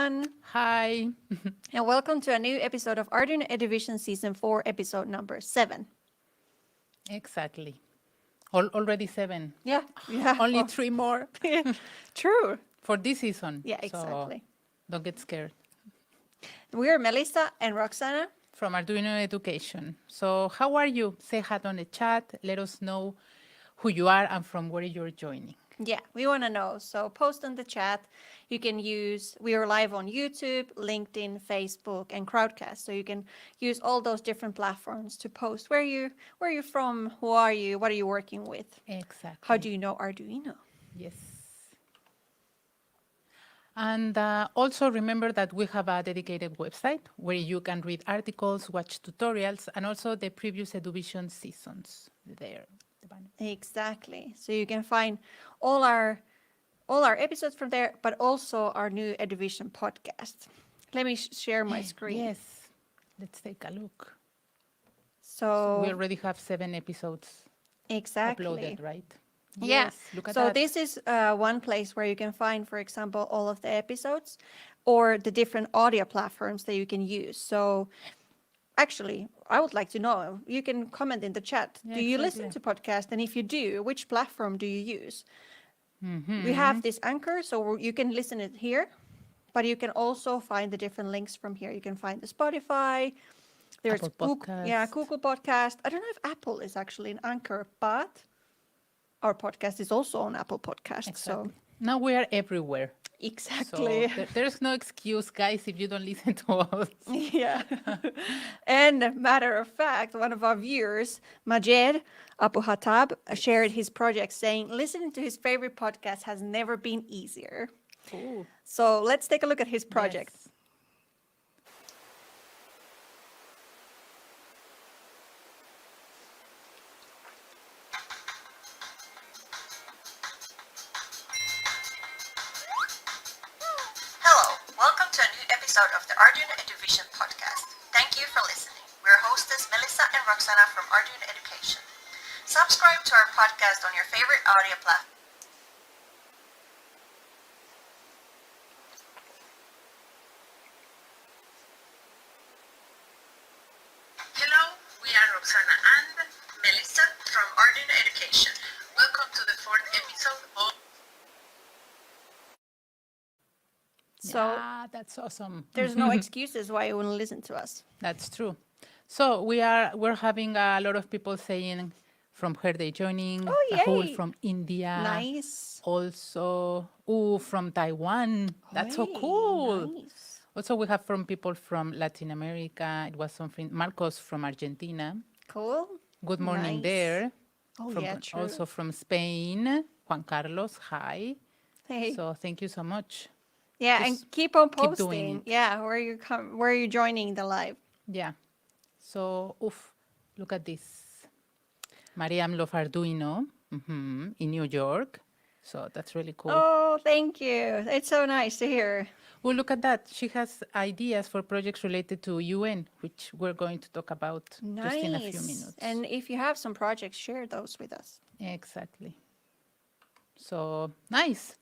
everyone, Hi. and welcome to a new episode of Arduino EDUvision Season 4, episode number 7. Exactly. Already 7. Yeah, yeah. Only Well, 3 more true. for this season. Yeah, So exactly. don't get scared. We're Melissa and Roxana. From Arduino Education. So how are you? Say hi on the chat. Let us know who you are and from where you're joining. Yeah, we want to know. So post in the chat. You can we are live on YouTube, LinkedIn, Facebook, and Crowdcast. So you can use all those different platforms to post where you're from, who are you, what are you working with, how do Exactly. you know Arduino? Yes. And also remember that we have a dedicated website where you can read articles, watch tutorials, and also the previous EduVision seasons there. The banner. Exactly. So you can find all our episodes from there, but also our new EduVision podcast. Let me share my screen. Yes. Let's take a look. So we So already have 7 episodes exactly. uploaded, right? Yeah. Yes, look at So that. this is one place where you can find, for example, all of the episodes or the different audio platforms that you can use. So actually, I would like to know, you can comment in the chat. Yeah, Do you listen exactly. to podcasts? And if you do, which platform do you use? We Mm-hmm. have this anchor, so you can listen it here, but you can also find the different links from here. You can find the Spotify. There's Apple Google, yeah, Podcast. Google Podcast. I don't know if Apple is actually an anchor, but our podcast is also on Apple Podcast. So Exactly. Now we are everywhere. So exactly. there's no excuse, guys, if you don't listen to us. Yeah. And matter of fact, one of our viewers, Majed Abu Hatab, shared his project saying listening to his favorite podcast has never been easier. Oh, So let's take a look at his project. yes. Hello, welcome to a new episode of the Arduino EduVision podcast. Thank you for listening. We're hostess Melissa and Roxana from Arduino Education. Subscribe to our podcast on your favorite audio platform. Hello, we are Roxana and Melissa from Arduino Education. Welcome to the 4th episode of... So Yeah, that's awesome. there's no excuses why you wouldn't listen to us. That's true. So we're having a lot of people saying from where they joining. Oh, Rahul yay. from India. Nice. Also, from Taiwan. That's so Hey, cool. nice. Also, we have from people from Latin America. It was something Marcos from Argentina. Cool. Good morning Nice. there. Oh, From yeah, true. also from Spain, Juan Carlos. Hi. Hey. So thank you so much. Yeah, Just and keep on keep doing posting. it. Yeah, where you joining the live. Yeah. So, look at this. Mariam Love Arduino in New York. So that's really cool. Oh, thank you. It's so nice to hear. Well, look at that. She has ideas for projects related to UN, which we're going to talk about just in a few Nice. minutes. And if you have some projects, share those with us. Exactly. So, nice.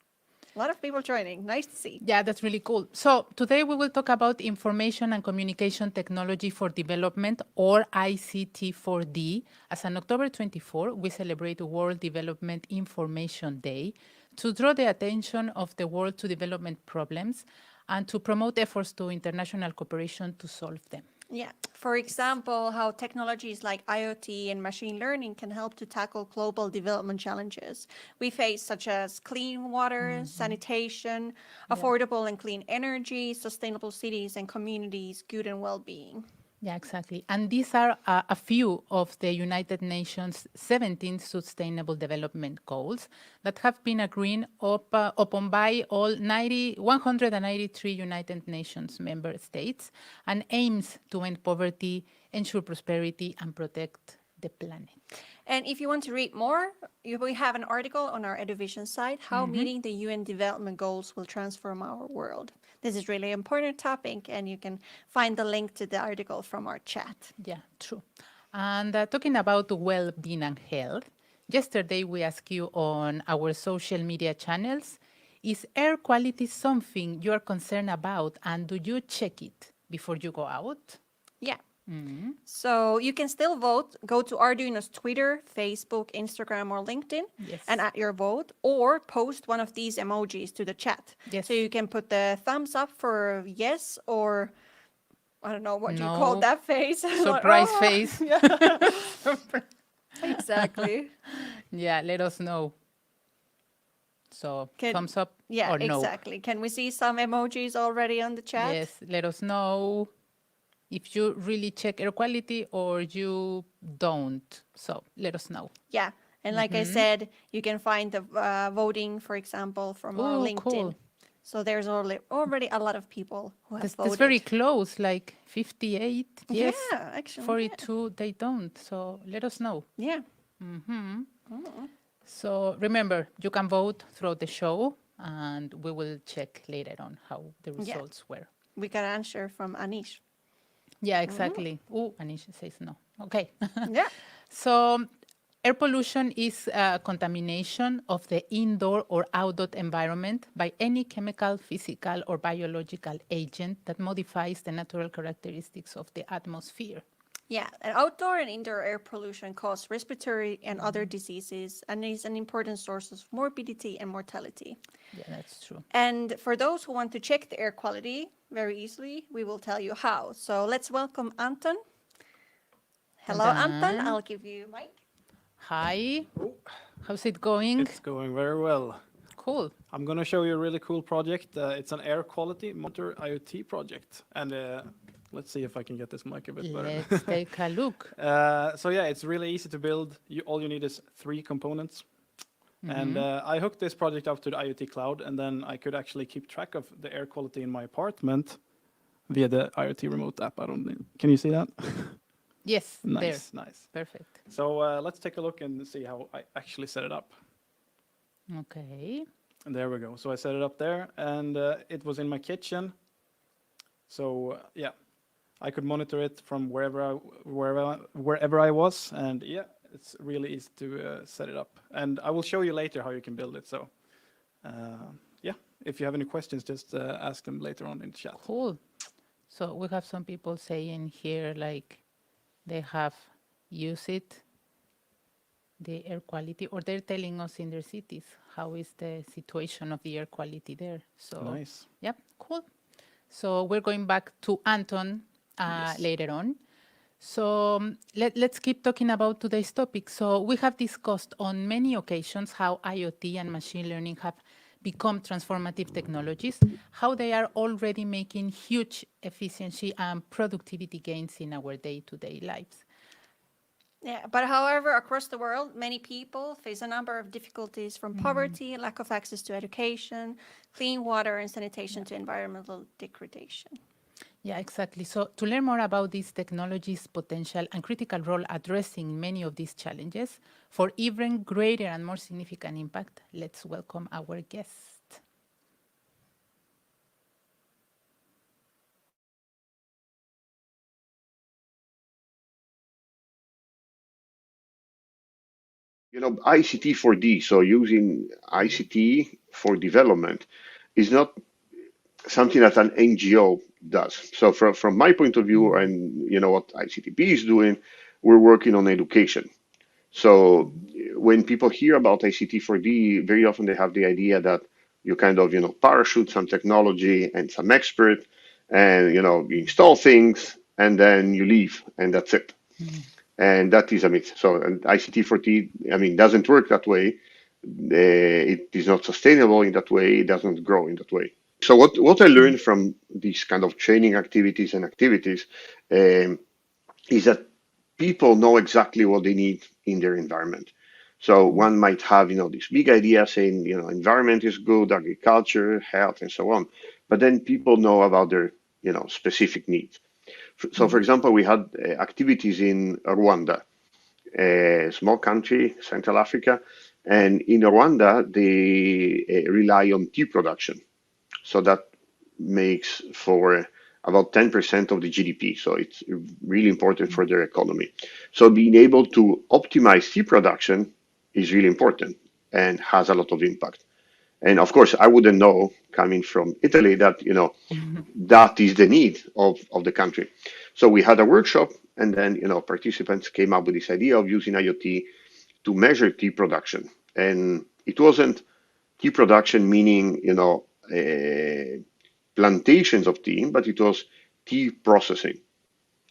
A lot of people joining. Nice to see. Yeah, that's really cool. So today we will talk about information and communication technology for development, or ICT4D. As on October 24, we celebrate World Development Information Day to draw the attention of the world to development problems and to promote efforts to international cooperation to solve them. Yeah. For example, how technologies like IoT and machine learning can help to tackle global development challenges we face, such as clean water, sanitation, affordable and clean energy, sustainable cities and communities, good and well-being. Yeah, exactly. And these are a few of the United Nations 17 Sustainable Development Goals that have been agreed upon by all 193 United Nations member states and aims to end poverty, ensure prosperity, and protect the planet. And if you want to read more, we have an article on our EduVision site, How Meeting the UN Development Goals Will Transform Our World. This is really important topic, and you can find the link to the article from our chat. Yeah, true. And talking about well-being and health, yesterday we asked you on our social media channels is air quality something you are concerned about, and do you check it before you go out? Yeah. So you can still vote. Go to Arduino's Twitter, Facebook, Instagram, or LinkedIn Yes. and add your vote, or post one of these emojis to the chat. Yes. So you can put the thumbs up for yes, or I don't know what you call No. that face. Like, Surprise "Oh." face. Yeah. Exactly. Yeah, let us know. So thumbs up Yeah, or no. exactly. Can we see some emojis already on the chat? Yes, let us know if you really check air quality or you don't. So let us know. Yeah. And like I said, you can find the voting, for example, from our Oh, LinkedIn. cool. So there's already a lot of people who have That's voted. very close, like 58, yes. Yeah, actually. 42, they don't. So let us know. Yeah. So remember, you can vote throughout the show, and we will check later on how the results were. We got an answer from Anish. Yeah, exactly. Oh, Anish says no. Okay. Yeah. So air pollution is contamination of the indoor or outdoor environment by any chemical, physical, or biological agent that modifies the natural characteristics of the atmosphere. Yeah, and outdoor and indoor air pollution cause respiratory and other diseases and is an important source of morbidity and mortality. Yeah, that's true. And for those who want to check the air quality very easily, we will tell you how. So let's welcome Anton. Hello, Anton. I'll give you mic. Hi. How's it going? It's going very well. Cool. I'm going to show you a really cool project. It's an air quality monitor IoT project. And let's see if I can get this mic a bit better. Let's take a look. So yeah, it's really easy to build. All you need is 3 components. And I hooked this project up to the IoT cloud, and then I could actually keep track of the air quality in my apartment via the IoT remote app. Can you see that? Yes, Nice, there. nice. Perfect. So let's take a look and see how I actually set it up. Okay. And there we go. So I set it up there, and it was in my kitchen. So yeah, I could monitor it from wherever I was, and yeah, it's really easy to set it up. And I will show you later how you can build it. So yeah, if you have any questions, just ask them later on in the chat. Cool. So we have some people saying here, like, they have used it, the air quality, or they're telling us in their cities how is the situation of the air quality there. So Nice. Yep, cool. So we're going back to Anton Yes. later on. So let's keep talking about today's topic. So we have discussed on many occasions how IoT and machine learning have become transformative technologies, how they are already making huge efficiency and productivity gains in our day-to-day lives. Yeah, but however, across the world, many people face a number of difficulties from poverty, lack of access to education, clean water, and sanitation to environmental degradation. Yeah, exactly. So to learn more about these technologies' potential and critical role addressing many of these challenges for even greater and more significant impact, let's welcome our guest. ICT for D, so using ICT for development is not something that an NGO does. So from my point of view, and what ICTP is doing, we're working on education. So when people hear about ICT for D, very often they have the idea that you kind of, parachute some technology and some expert, and, you install things and then you leave and that's it. And that is a myth. So ICT4T, doesn't work that way. It is not sustainable in that way. It doesn't grow in that way. So what I learned from these kind of training activities is that people know exactly what they need in their environment. So one might have, this big idea saying, environment is good, agriculture, health, and so on. But then people know about their, specific needs. So, for example, we had activities in Rwanda, a small country, Central Africa, and in Rwanda, they rely on tea production. So that makes for about 10% of the GDP. So it's really important for their economy. So being able to optimize tea production is really important and has a lot of impact. And of course, I wouldn't know coming from Italy that, that is the need of the country. So we had a workshop, and then, participants came up with this idea of using IoT to measure tea production. And it wasn't tea production meaning, plantations of tea, but it was tea processing.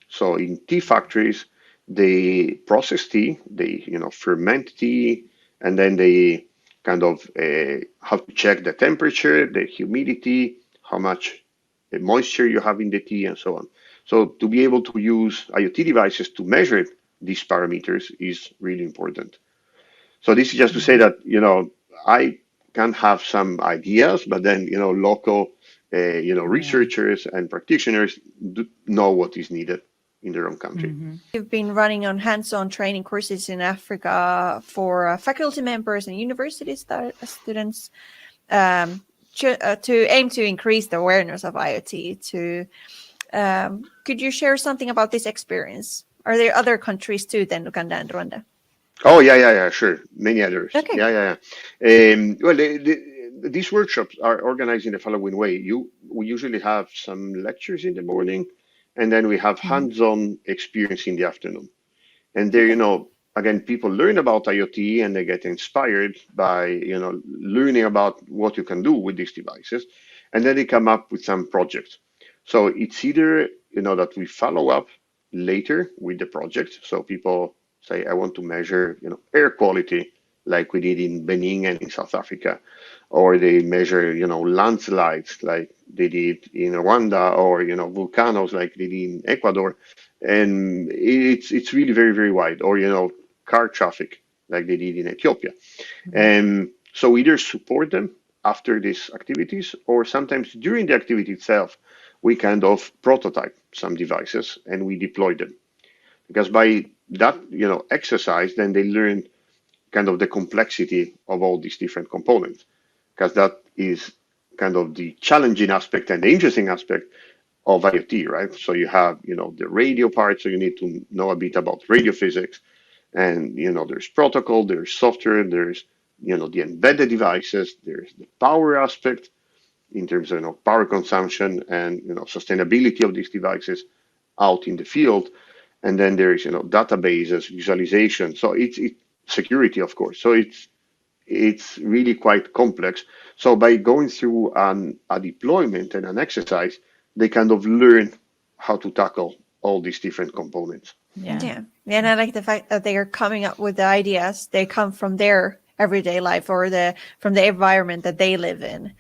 So in tea factories, they process tea, they ferment tea, and then they kind of have to check the temperature, the humidity, how much moisture you have in the tea, and so on. So to be able to use IoT devices to measure these parameters is really important. So this is just to say that I can have some ideas, but then local researchers and practitioners know what is needed in their own country. You've been running on hands-on training courses in Africa for faculty members and university students to aim to increase the awareness of IoT. Could you share something about this experience? Are there other countries too than Uganda and Rwanda? Oh, yeah, sure. Many others. Okay. Yeah. Well, these workshops are organized in the following way. We usually have some lectures in the morning, and then we have hands-on experience in the afternoon. And there, again, people learn about IoT and they get inspired by, learning about what you can do with these devices. And then they come up with some projects. So it's either, that we follow up later with the project. So people say, I want to measure, air quality like we did in Benin and in South Africa, or they measure, landslides like they did in Rwanda, or, volcanoes like they did in Ecuador. And it's really very, very wide, or, car traffic like they did in Ethiopia. And so either support them after these activities, or sometimes during the activity itself, we kind of prototype some devices and we deploy them. Because by that, exercise, then they learn kind of the complexity of all these different components, because that is kind of the challenging aspect and the interesting aspect of IoT, right? So you have, the radio part, so you need to know a bit about radio physics, and, there's protocol, there's software, there's, the embedded devices, there's the power aspect in terms of, power consumption and, sustainability of these devices out in the field. And then there's, databases, visualization. So it's security, of course. So it's really quite complex. So by going through a deployment and an exercise, they kind of learn how to tackle all these different components. Yeah. And I like the fact that they are coming up with the ideas. They come from their everyday life or from the environment that they live in.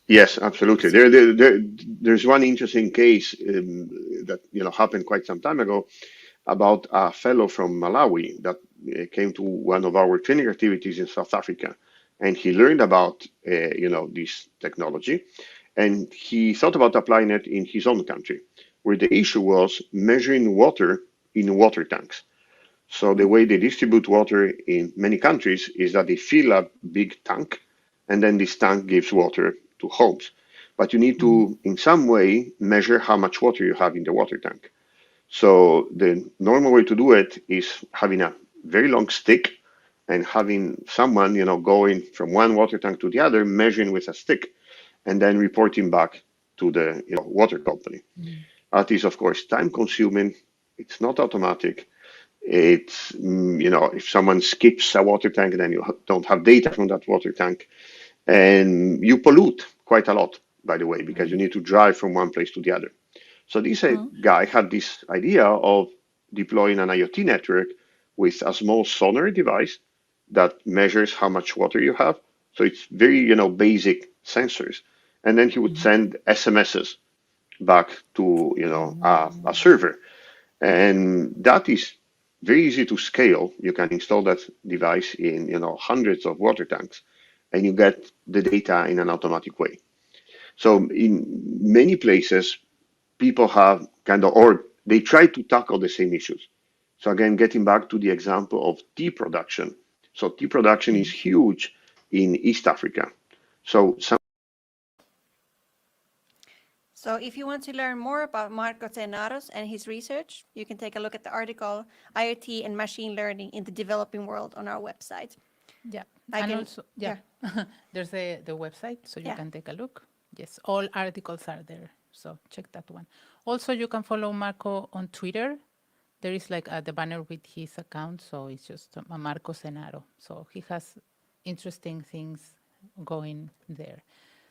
Yes, absolutely. There's one interesting case that happened quite some time ago about a fellow from Malawi that came to one of our training activities in South Africa, and he learned about this technology, and he thought about applying it in his own country, where the issue was measuring water in water tanks. So the way they distribute water in many countries is that they fill a big tank, and then this tank gives water to homes. But you need to, in some way, measure how much water you have in the water tank. So the normal way to do it is having a very long stick and having someone, going from one water tank to the other, measuring with a stick, and then reporting back to the water company. That is, of course, time consuming. It's not automatic. It's, if someone skips a water tank, then you don't have data from that water tank. And you pollute quite a lot, by the way, because you need to drive from one place to the other. So this guy had this idea of deploying an IoT network with a small sonar device that measures how much water you have. So it's very, basic sensors. And then he would send SMSs back to, a server. And that is very easy to scale. You can install that device in, hundreds of water tanks, and you get the data in an automatic way. So in many places, people have or they try to tackle the same issues. So again, getting back to the example of tea production. So tea production is huge in East Africa. So if you want to learn more about Marco Zennaro and his research, you can take a look at the article IoT and Machine Learning in the Developing World on our website. Yeah. I And can- also, yeah, there's the website, so you Yeah. can take a look. Yes, all articles are there, so check that one. Also, you can follow Marco on Twitter. There is like the banner with his account, so it's just Marco Zennaro. So he has interesting things going there.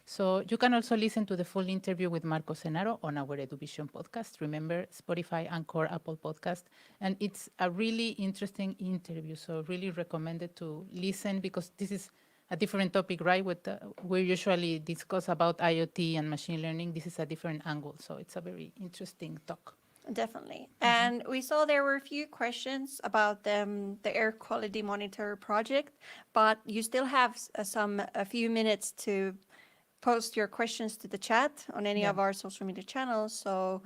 So you can also listen to the full interview with Marco Zennaro on our EDUvision podcast. Remember, Spotify, Anchor, Apple Podcast. And it's a really interesting interview, so really recommended to listen because this is a different topic, right? We usually discuss about IoT and machine learning. This is a different angle, so it's a very interesting talk. Definitely. And we saw there were a few questions about the air quality monitor project, but you still have a few minutes to post your questions to the chat on any of our social media channels. So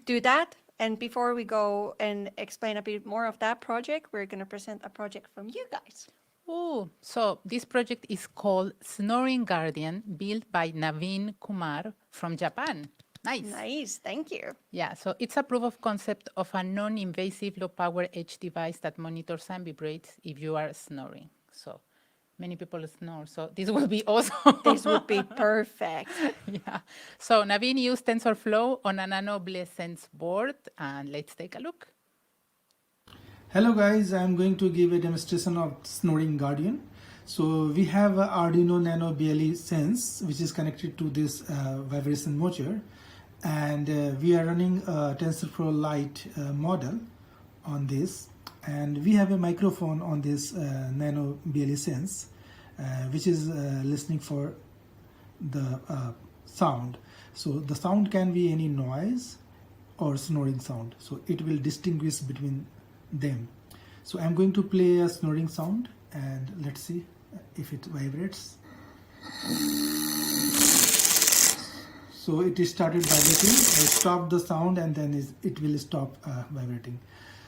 do that. And before we go and explain a bit more of that project, we're going to present a project from you guys. Oh, so this project is called Snoring Guardian, built by Naveen Kumar from Japan. Nice. Nice. Thank you. Yeah, so it's a proof of concept of a non-invasive low-power edge device that monitors and vibrates if you are snoring. So many people snore, so this will be awesome. This would be perfect. Yeah. So Naveen used TensorFlow on a NanoBlessence board, and let's take a look. Hello guys, I'm going to give a demonstration of Snoring Guardian. So we have a Arduino Nano BLE Sense which is connected to this vibration motor, and we are running a TensorFlow Lite model on this, and we have a microphone on this Nano BLE Sense which is listening for the sound. So the sound can be any noise or snoring sound, so it will distinguish between them. So I'm going to play a snoring sound and let's see if it vibrates. So it is started vibrating. I stopped the sound and then it will stop vibrating.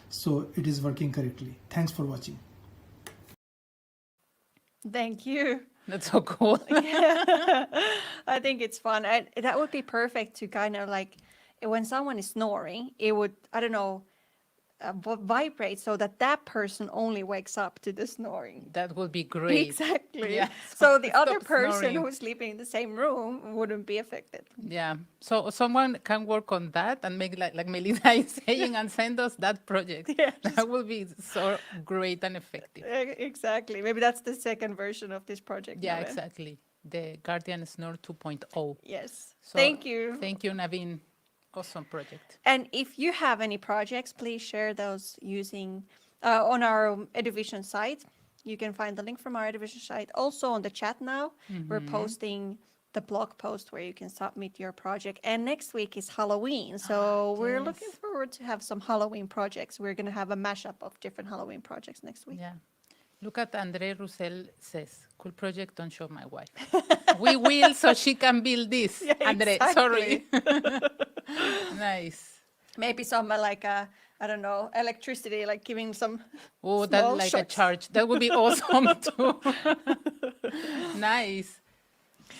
So it is working correctly. Thanks for watching. Thank you. That's so cool. I think it's fun. That would be perfect to kind of like when someone is snoring, it would, I don't know, vibrate so that person only wakes up to the snoring. That would be great. Exactly. Yeah, So the other stop person snoring. who's sleeping in the same room wouldn't be affected. Yeah. So someone can work on that and make like Melissa is saying and send us that project. Yes. That will be so great and effective. Exactly. Maybe that's the second version of this project. Yeah, Naveen. exactly. The Guardian Snore 2.0. Yes. So Thank you. Thank you, Naveen. Awesome project. And if you have any projects, please share those using on our EDUvision site. You can find the link from our EDUvision site. Also on the chat now, we're posting the blog post where you can submit your project. And next week is Halloween. So we're looking yes. forward to have some Halloween projects. We're going to have a mashup of different Halloween projects next week. Yeah. Look at Andre Roussel says, cool project, don't show my wife. We will so she can build this. Yeah, Andre, sorry. Nice. Maybe some like, I don't know, electricity, like giving some Oh, that small like a shocks. charge. That would be awesome too. Nice.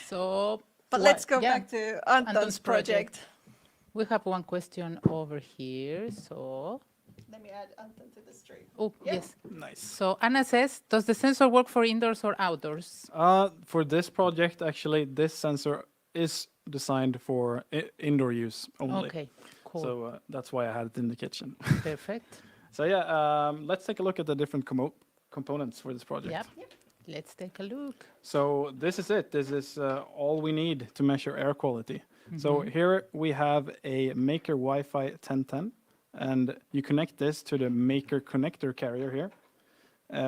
So, But let's go yeah, back to Anton's project. We have one question over here. So, Let me add Anton to the stream. oh, yes. Nice. So Anna says, does the sensor work for indoors or outdoors? For this project, actually, this sensor is designed for indoor use only. Okay, cool. So that's why I had it in the kitchen. Perfect. So yeah, let's take a look at the different components for this project. Yep. Let's take a look. So this is it. This is all we need to measure air quality. So here we have a Maker Wi-Fi 1010, and you connect this to the Maker connector carrier here,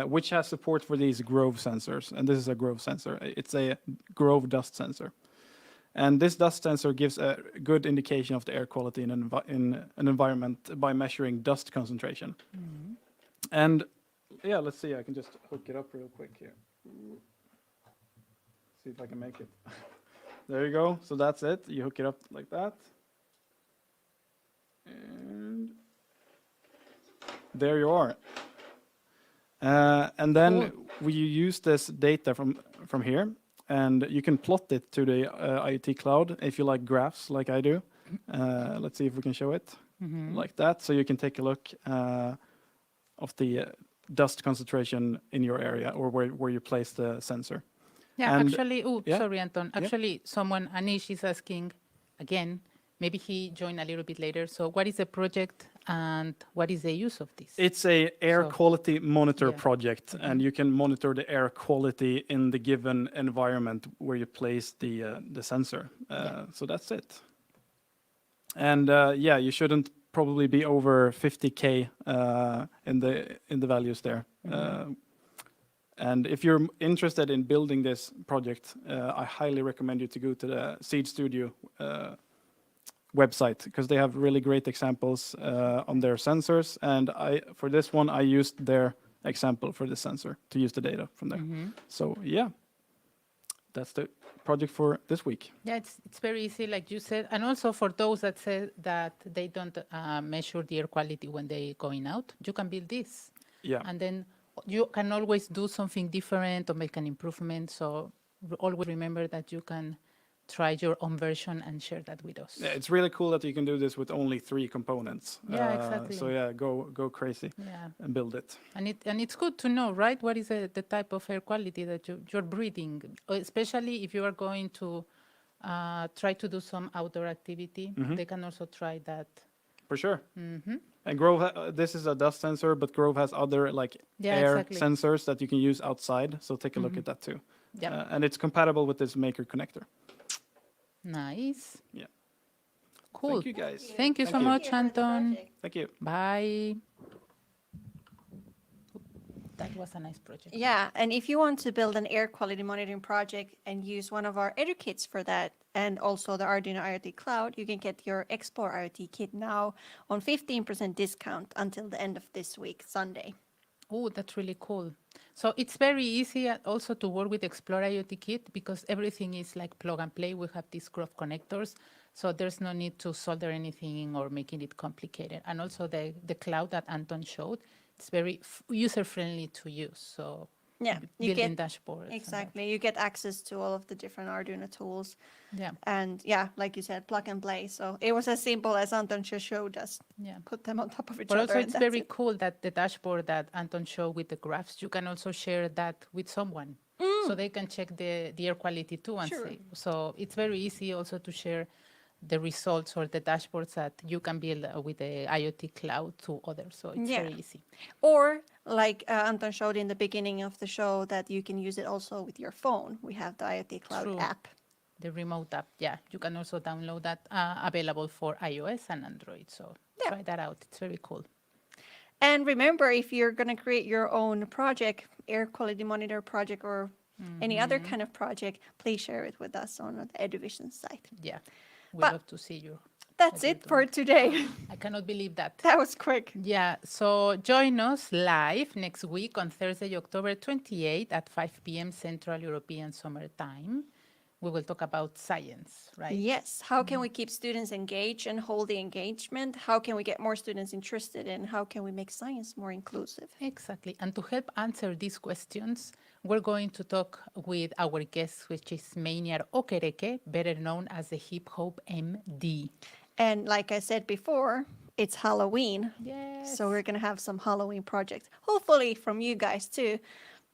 which has support for these Grove sensors. And this is a Grove sensor. It's a Grove dust sensor. And this dust sensor gives a good indication of the air quality in an environment by measuring dust concentration. And yeah, let's see. I can just hook it up real quick here. See if I can make it. There you go. So that's it. You hook it up like that. And there you are. And then we use this data from here, and you can plot it to the IoT cloud if you like graphs like I do. Let's see if we can show it like that. So you can take a look of the dust concentration in your area or where you place the sensor. Yeah, And- actually, yeah. sorry, Anton. Actually, someone, Anish, is asking again, maybe he joined a little bit later. So what is the project and what is the use of this? It's a air So- quality monitor Yeah. project, and you can monitor the air quality in the given environment where you place the sensor. So that's it. And yeah, you shouldn't probably be over 50K in the values there. And if you're interested in building this project, I highly recommend you to go to the Seed Studio website, because they have really great examples on their sensors. And for this one, I used their example for the sensor to use the data from there. So yeah, that's the project for this week. Yeah, it's very easy, like you said. And also for those that say that they don't measure the air quality when they're going out, you can build this. Yeah. And then you can always do something different or make an improvement. So always remember that you can try your own version and share that with us. Yeah, it's really cool that you can do this with only 3 components. Yeah, exactly. So yeah, go crazy Yeah. and build it. And it's good to know, right? What is the type of air quality that you're breathing, especially if you are going to try to do some outdoor activity. They can also try that. For sure. And Grove, this is a dust sensor, but Grove has other like Yeah, air exactly. sensors that you can use outside. So take a look at that too. Yeah. And it's compatible with this Maker connector. Nice. Yeah. Cool. Thank you guys. Thank you so Thank you. much, Anton. Thank you. Bye. That was a nice project. Yeah, and if you want to build an air quality monitoring project and use one of our EduKits for that, and also the Arduino IoT Cloud, you can get your Explore IoT kit now on 15% discount until the end of this week, Sunday. Oh, that's really cool. So it's very easy also to work with Explore IoT Kit because everything is like plug and play. We have these Grove connectors, so there's no need to solder anything or making it complicated. And also the cloud that Anton showed, it's very user-friendly to use. So Yeah, you building get dashboards. and that. exactly. You get access to all of the different Arduino tools, Yeah, and yeah, like you said, plug and play. So it was as simple as Anton just showed us. yeah. Put them on top of each But other. also and it's that's very it. cool that the dashboard that Anton showed with the graphs, you can also share that with someone. So they can check the air quality too and Sure. see. So it's very easy also to share the results or the dashboards that you can build with the IoT cloud to others. So it's Yeah. very easy. Or like Anton showed in the beginning of the show, that you can use it also with your phone. We have the IoT Cloud True. app. The remote app, yeah, you can also download that, available for iOS and Android. So Yeah. try that out. It's very cool. And remember, if you're going to create your own project, air quality monitor project, or any other kind of project, please share it with us on the EDUvision site. Yeah, we But- love to see you. That's you're it for today. I cannot believe that. That was quick. Yeah, so join us live next week on Thursday, October 28th at 5 p.m. Central European Summer Time. We will talk about science, right? Yes. How can we keep students engaged and hold the engagement? How can we get more students interested in? How can we make science more inclusive? Exactly. And to help answer these questions, we're going to talk with our guest, which is Maynard Okereke, better known as the Hip Hop MD. And like I said before, it's Halloween. Yes. So we're going to have some Halloween projects, hopefully from you guys too.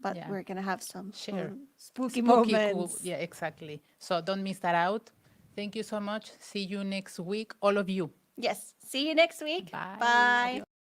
But Yeah. we're going to have some Share. spooky Cool. moments. Yeah, exactly. So don't miss that out. Thank you so much. See you next week, all of you. Yes. See you next week. Bye. Bye.